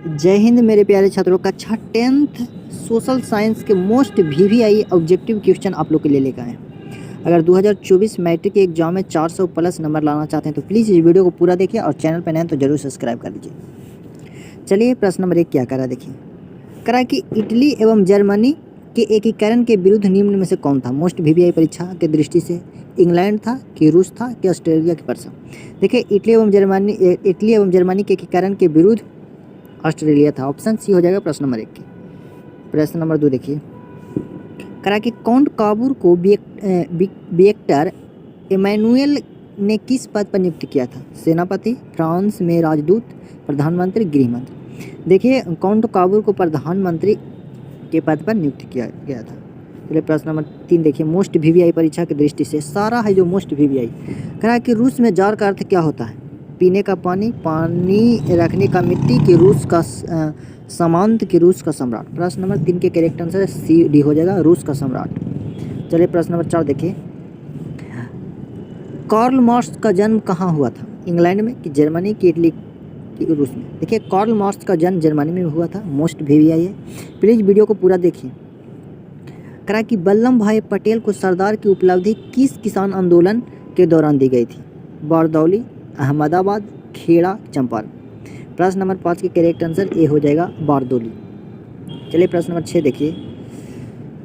जय हिंद मेरे प्यारे छात्रों। कक्षा 10th सोशल साइंस के मोस्ट वीवीआई ऑब्जेक्टिव क्वेश्चन आप लोग के लिए लेकर आए हैं। अगर 2024 मैट्रिक के एग्जाम में 400 प्लस नंबर लाना चाहते हैं तो प्लीज़ इस वीडियो को पूरा देखिए और चैनल पर नए हैं तो जरूर सब्सक्राइब कर लीजिए। चलिए प्रश्न नंबर 1 क्या करा देखिए। करा कि इटली एवं जर्मनी के एकीकरण के विरुद्ध निम्न में से कौन था। मोस्ट वीवीआई परीक्षा के दृष्टि से इंग्लैंड था कि रूस था कि ऑस्ट्रेलिया की परसा। देखिए इटली एवं जर्मनी के एकीकरण के विरुद्ध ऑस्ट्रेलिया था। ऑप्शन सी हो जाएगा प्रश्न नंबर 1 की। प्रश्न नंबर 2 देखिए। करा कि काउंट काबूर को विक्टर इमैनुएल ने किस पद पर नियुक्त किया था। सेनापति, फ्रांस में राजदूत, प्रधानमंत्री, गृह मंत्री। देखिए काउंट काबूर को प्रधानमंत्री के पद पर नियुक्त किया गया था। चलिए प्रश्न नंबर 3 देखिए। मोस्ट वीवीआई परीक्षा की दृष्टि से सारा है जो मोस्ट वीवीआई। करा कि रूस में जार का अर्थ क्या होता है। पीने का पानी, पानी रखने का मिट्टी, कि रूस का सामंत, कि रूस का सम्राट। प्रश्न नंबर 3 के करेक्ट आंसर सी डी हो जाएगा, रूस का सम्राट। चलिए प्रश्न नंबर 4 देखिए। कार्ल मार्क्स का जन्म कहाँ हुआ था। इंग्लैंड में कि जर्मनी की इटली की रूस में। देखिए कार्ल मार्क्स का जन्म जर्मनी में हुआ था। मोस्ट वीवीआई है, प्लीज़ वीडियो को पूरा देखिए। करा कि वल्लभ भाई पटेल को सरदार की उपलब्धि किस किसान आंदोलन के दौरान दी गई थी। बारदौली, अहमदाबाद, खेड़ा, चंपारण। प्रश्न नंबर 5 के करेक्ट आंसर ए हो जाएगा बारदौली। चलिए प्रश्न नंबर 6 देखिए।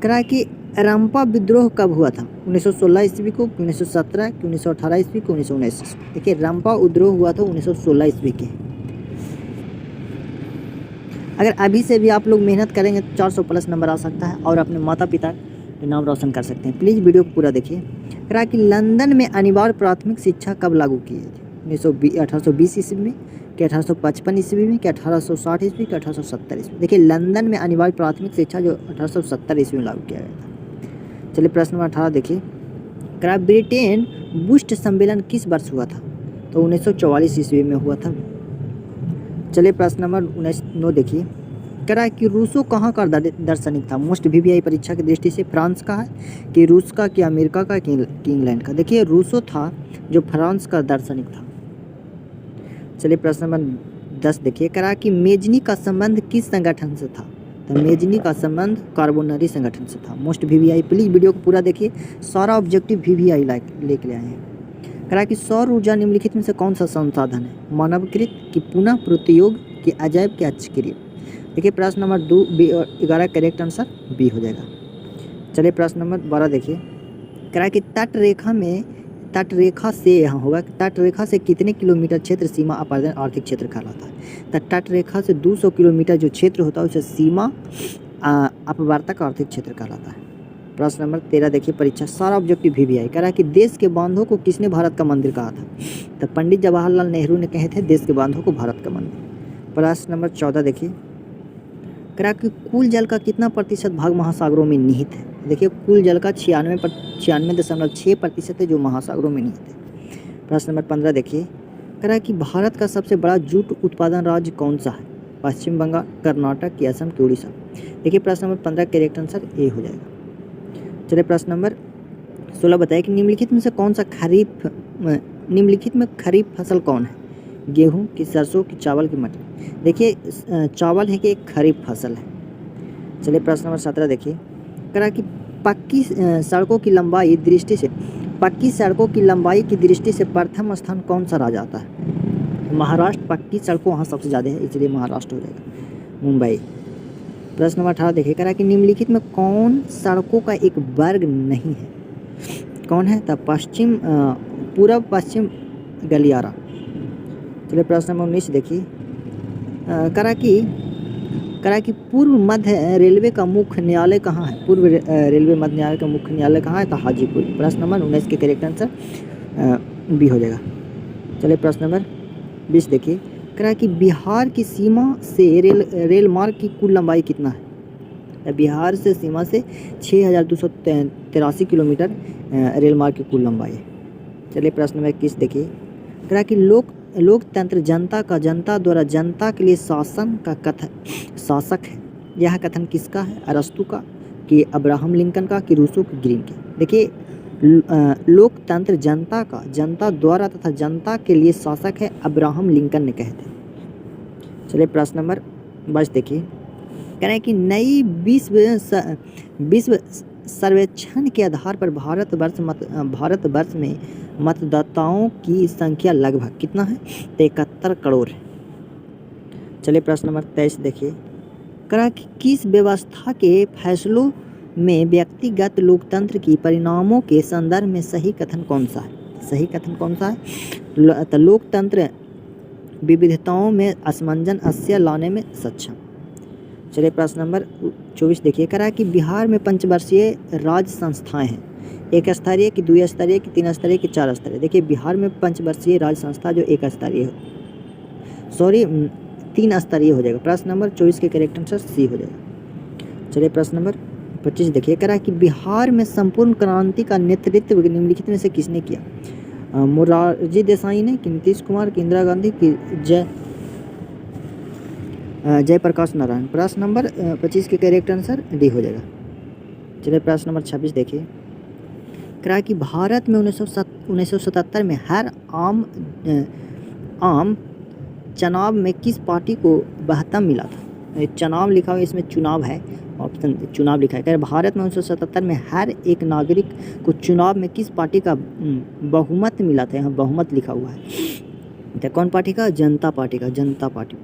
करा कि रंपा विद्रोह कब हुआ था। 1916 ईस्वी को, 1917, 1918 ईस्वी को, 1919 ईस्वी। देखिए रंपा विद्रोह हुआ था 1916 ईस्वी के। अगर अभी से भी आप लोग मेहनत करेंगे तो 400 प्लस नंबर आ सकता है और अपने माता पिता के नाम रोशन कर सकते हैं। प्लीज़ वीडियो को पूरा देखिए। करा कि लंदन में अनिवार्य प्राथमिक शिक्षा कब लागू की गई थी। 1820 ईस्वी में, कि 1855 ईस्वी में, कि 1860 ईस्वी, कि 1870 ईस्वी। देखिए लंदन में अनिवार्य प्राथमिक शिक्षा जो 1870 ईस्वी में लागू किया गया था। चलिए प्रश्न नंबर 18 देखिए। करा ब्रिटेन बुस्ट सम्मेलन किस वर्ष हुआ था। तो 1944 ईस्वी में हुआ था। चलिए प्रश्न नंबर 9 देखिए। करा कि रूसो कहाँ का दार्शनिक था। मोस्ट वीवीआई परीक्षा की दृष्टि से फ्रांस का है कि रूस का, कि अमेरिका का, कि इंग्लैंड का। देखिए रूसो था जो फ्रांस का दार्शनिक था। चलिए प्रश्न नंबर 10 देखिए। करा कि मेजनी का संबंध किस संगठन से था। तो मेजनी का संबंध कार्बोनरी संगठन से था। मोस्ट वीवीआई, प्लीज़ वीडियो को पूरा देखिए, सारा ऑब्जेक्टिव वीवीआई लेके आए हैं। करा कि सौर ऊर्जा निम्नलिखित में से कौन सा संसाधन है। मानवकृत, कि पुनः प्रत्योग, कि अजैव, कि अक्षक्रिय। देखिए प्रश्न नंबर 11 करेक्ट आंसर बी हो जाएगा। चलिए प्रश्न नंबर 12 देखिए। करा कि तटरेखा से यहाँ होगा कि तटरेखा से कितने किलोमीटर क्षेत्र सीमा अपार्जन आर्थिक क्षेत्र कहलाता है। तो तटरेखा से 200 किलोमीटर जो क्षेत्र होता है उसे सीमा अपवर्तक आर्थिक क्षेत्र कहलाता है। प्रश्न नंबर 13 देखिए। परीक्षा सारा ऑब्जेक्टिव वीवीआई। करा कि देश के बांधों को किसने भारत का मंदिर कहा था। तो पंडित जवाहरलाल नेहरू ने कहे थे देश के बांधों को भारत का मंदिर। प्रश्न नंबर 14 देखिए। करा कि कुल जल का कितना प्रतिशत भाग महासागरों में निहित है। देखिए कुल जल का 96.6% है जो महासागरों में निहित है। प्रश्न नंबर 15 देखिए। करा कि भारत का सबसे बड़ा जूट उत्पादन राज्य कौन सा है। पश्चिम बंगाल, कर्नाटक, की असम, की उड़ीसा। देखिए प्रश्न नंबर 15 करेक्ट आंसर ए हो जाएगा। चलिए प्रश्न नंबर 16 बताइए कि निम्नलिखित में खरीफ फसल कौन है। गेहूँ, की सरसों, की चावल, की मटर। देखिए चावल है कि एक खरीफ फसल है। चलिए प्रश्न नंबर 17 देखिए। करा कि पक्की सड़कों की लंबाई की दृष्टि से प्रथम स्थान कौन सा राज्य आता है। महाराष्ट्र, पक्की सड़कों वहाँ सबसे ज़्यादा है इसलिए महाराष्ट्र हो जाएगा। मुंबई। प्रश्न नंबर 18 देखिए। करा कि निम्नलिखित में कौन सड़कों का एक वर्ग नहीं है। कौन है। तब पूर्व पश्चिम गलियारा। चलिए प्रश्न नंबर 19 देखिए। करा कि पूर्व मध्य रेलवे का मुख्य न्यायालय कहाँ है। पूर्व रेलवे मध्य न्यायालय का मुख्य न्यायालय कहाँ है। तो हाजीपुर। प्रश्न नंबर 19 के करेक्ट आंसर बी हो जाएगा। चलिए प्रश्न नंबर 20 देखिए। करा कि बिहार की सीमा से रेल मार्ग की कुल लंबाई कितना है। बिहार से सीमा से 6283 किलोमीटर रेल मार्ग की कुल लंबाई है। चलिए प्रश्न नंबर 21 देखिए। करा कि लोकतंत्र जनता द्वारा जनता के लिए शासन का शासक है। यह कथन किसका है। अरस्तु का, कि अब्राहम लिंकन का, कि रूसो, की ग्रीन के। देखिए लोकतंत्र जनता द्वारा तथा जनता के लिए शासक है, अब्राहम लिंकन ने कहे थे। चलिए प्रश्न नंबर बस देखिए, कह रहे हैं कि नई विश्व सर्वेक्षण के आधार पर भारतवर्ष में मतदाताओं की संख्या लगभग कितना है? तो 71 करोड़ है। चलिए प्रश्न नंबर 23 देखिए, कह रहा है कि किस व्यवस्था के फैसलों में व्यक्तिगत लोकतंत्र की परिणामों के संदर्भ में सही कथन कौन सा है? सही कथन कौन सा है? तो लोकतंत्र विविधताओं में असमंजस्य लाने में सक्षम। चलिए प्रश्न नंबर 24 देखिए, कह रहा है कि बिहार में पंचवर्षीय राज्य संस्थाएं हैं, एक स्तरीय की, 2 स्तरीय की, 3 स्तरीय की, 4 स्तरीय। देखिए बिहार में पंचवर्षीय राज्य संस्था जो 1 स्तरीय 3 स्तरीय हो जाएगा। प्रश्न नंबर 24 के करेक्ट आंसर सी हो जाएगा। चलिए प्रश्न नंबर 25 देखिए, कह रहा है कि बिहार में संपूर्ण क्रांति का नेतृत्व निम्नलिखित में से किसने किया? मोरारजी देसाई ने, कि नीतीश कुमार, कि इंदिरा गांधी, कि जयप्रकाश नारायण। प्रश्न नंबर 25 के करेक्ट आंसर डी हो जाएगा। चलिए प्रश्न नंबर 26 देखिए, कह रहा है कि भारत में 1977 में हर आम चुनाव में किस पार्टी को बहुमत मिला था? चुनाव लिखा हुआ, इसमें चुनाव है, ऑप्शन चुनाव लिखा है। कह रहे भारत में 1977 में हर एक नागरिक को चुनाव में किस पार्टी का बहुमत मिला था? यहाँ बहुमत लिखा हुआ है, तो कौन पार्टी का? जनता पार्टी का, जनता पार्टी।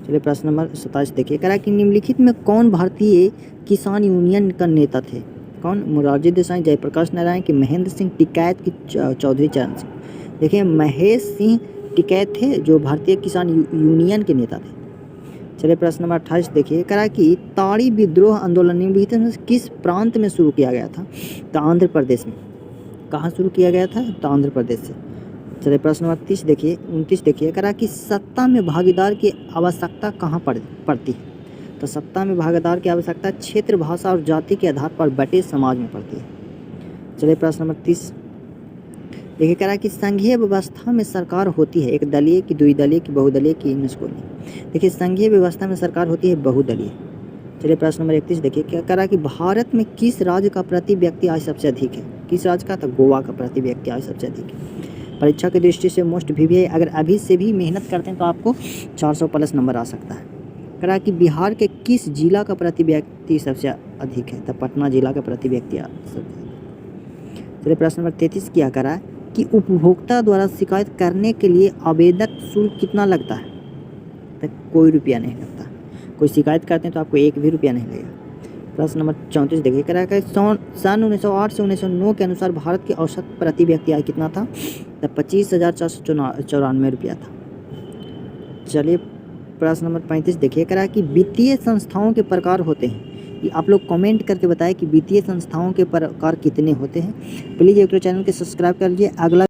चलिए प्रश्न नंबर 27 देखिए, कह रहा है कि निम्नलिखित में कौन भारतीय किसान यूनियन का नेता थे? कौन? मोरारजी देसाई, जयप्रकाश नारायण, की महेंद्र सिंह टिकैत, की चौधरी चरण सिंह। देखिए महेश सिंह टिकैत थे जो भारतीय किसान यूनियन के नेता थे। चलिए प्रश्न नंबर 28 देखिए, कह रहा है कि ताड़ी विद्रोह आंदोलन निम्नलिखित में किस प्रांत में शुरू किया गया था? तो आंध्र प्रदेश में। कहाँ शुरू किया गया था? तो आंध्र प्रदेश से। चलिए प्रश्न नंबर 29 देखिए, कह रहा है कि सत्ता में भागीदार की आवश्यकता कहाँ पड़ती है? तो सत्ता में भागीदार की आवश्यकता क्षेत्र, भाषा और जाति के आधार पर बटे समाज में पड़ती है। चलिए प्रश्न नंबर 30 देखिए, कह रहा है कि संघीय व्यवस्था में सरकार होती है एक दलीय, की द्विदलीय, की बहुदलीय, की इनमें से कोई नहीं। देखिए संघीय व्यवस्था में सरकार होती है बहुदलीय। चलिए प्रश्न नंबर 31 देखिए, क्या कह रहा है कि भारत में किस राज्य का प्रति व्यक्ति आय सबसे अधिक है? किस राज्य का? तो गोवा का प्रति व्यक्ति आय सबसे अधिक है। परीक्षा की दृष्टि से मोस्ट VVI अगर अभी से भी मेहनत करते हैं तो आपको 400 प्लस नंबर आ सकता है। कह रहा है कि बिहार के किस जिला का प्रति व्यक्ति सबसे अधिक है? तो पटना जिला का प्रति व्यक्ति सबसे अधिक। चलिए प्रश्न नंबर 33 क्या कह रहा है कि उपभोक्ता द्वारा शिकायत करने के लिए आवेदक शुल्क कितना लगता है? तो कोई रुपया नहीं लगता। कोई शिकायत करते हैं तो आपको 1 भी रुपया नहीं लगेगा। प्रश्न नंबर 34 देखिए, कह रहा है कि सन 1908 से 1909 के अनुसार भारत की औसत प्रति व्यक्ति आय कितना था? तो 25,494 रुपया था। चलिए प्रश्न नंबर 35 देखिए, कह रहा है कि वित्तीय संस्थाओं के प्रकार होते हैं। ये आप लोग कमेंट करके बताएं कि वित्तीय संस्थाओं के प्रकार कितने होते हैं। प्लीज़ एक तो चैनल को सब्सक्राइब कर लीजिए। अगला